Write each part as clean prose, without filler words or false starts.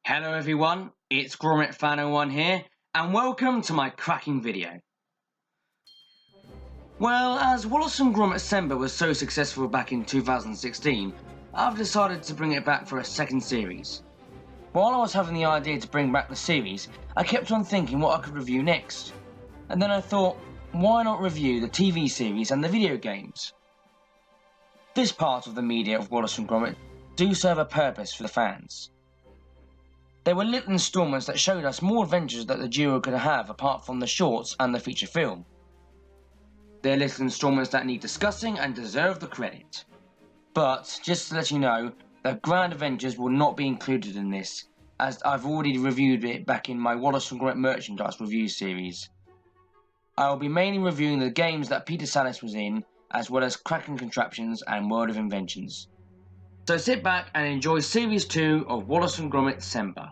Hello everyone, it's Gromit-Fan01 here, and welcome to my cracking video. Well, as Wallace and Gromit-cember was so successful back in 2016, I've decided to bring it back for a second series. While I was having the idea to bring back the series, I kept on thinking what I could review next. And then I thought, why not review the TV series and the video games? This part of the media of Wallace and Gromit do serve a purpose for the fans. They were little instalments that showed us more adventures that the duo could have apart from the shorts and the feature film. They're little instalments that need discussing and deserve the credit. But, just to let you know, the grand adventures will not be included in this, as I've already reviewed it back in my Wallace and Gromit merchandise review series. I will be mainly reviewing the games that Peter Sallis was in, as well as Cracking Contraptions and World of Inventions. So sit back and enjoy Series 2 of Wallace and Gromit-cember.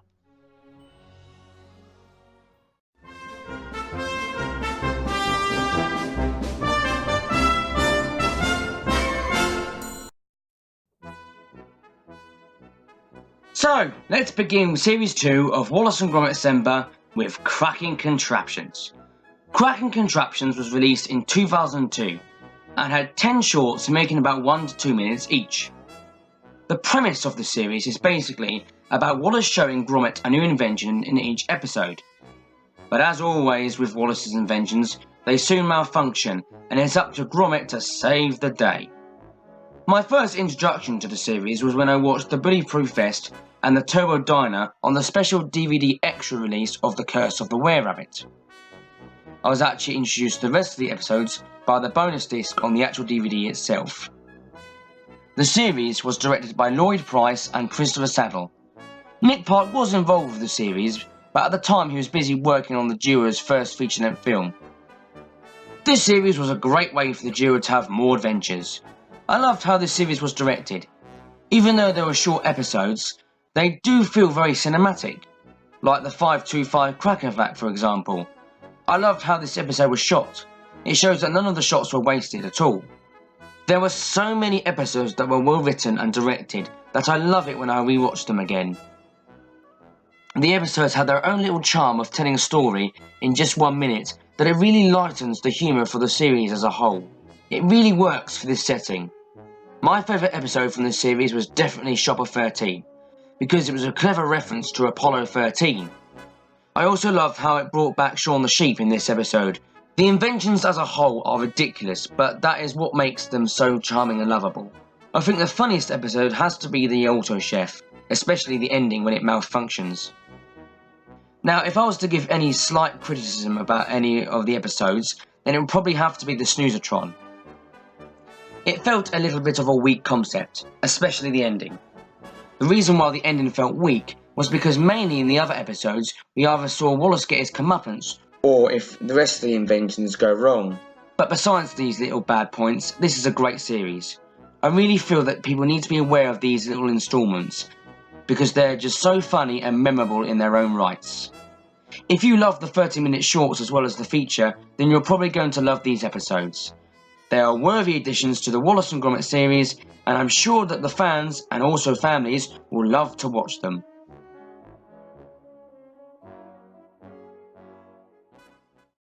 So, let's begin with Series 2 of Wallace and Gromit-cember with Cracking Contraptions. Cracking Contraptions was released in 2002 and had 10 shorts making about 1 to 2 minutes each. The premise of the series is basically about Wallace showing Gromit a new invention in each episode. But as always with Wallace's inventions, they soon malfunction and it's up to Gromit to save the day. My first introduction to the series was when I watched the Bully-Proof Vest and the Turbo Diner on the special DVD extra release of The Curse of the Were-Rabbit. I was actually introduced to the rest of the episodes by the bonus disc on the actual DVD itself. The series was directed by Lloyd Price and Christopher Saddle. Nick Park was involved with the series, but at the time he was busy working on the duo's first feature-length film. This series was a great way for the duo to have more adventures. I loved how this series was directed. Even though there were short episodes, they do feel very cinematic, like the 525 Cracker Vac for example. I loved how this episode was shot. It shows that none of the shots were wasted at all. There were so many episodes that were well written and directed that I love it when I rewatch them again. The episodes had their own little charm of telling a story in just 1 minute that it really lightens the humour for the series as a whole. It really works for this setting. My favourite episode from this series was definitely Shopper 13, because it was a clever reference to Apollo 13. I also loved how it brought back Shaun the Sheep in this episode. The inventions as a whole are ridiculous, but that is what makes them so charming and lovable. I think the funniest episode has to be the Auto Chef, especially the ending when it malfunctions. Now, if I was to give any slight criticism about any of the episodes, then it would probably have to be the Snoozatron. It felt a little bit of a weak concept, especially the ending. The reason why the ending felt weak was because mainly in the other episodes we either saw Wallace get his comeuppance, or if the rest of the inventions go wrong. But besides these little bad points, this is a great series. I really feel that people need to be aware of these little instalments, because they're just so funny and memorable in their own rights. If you love the 30-minute shorts as well as the feature, then you're probably going to love these episodes. They are worthy additions to the Wallace and Gromit series, and I'm sure that the fans, and also families, will love to watch them.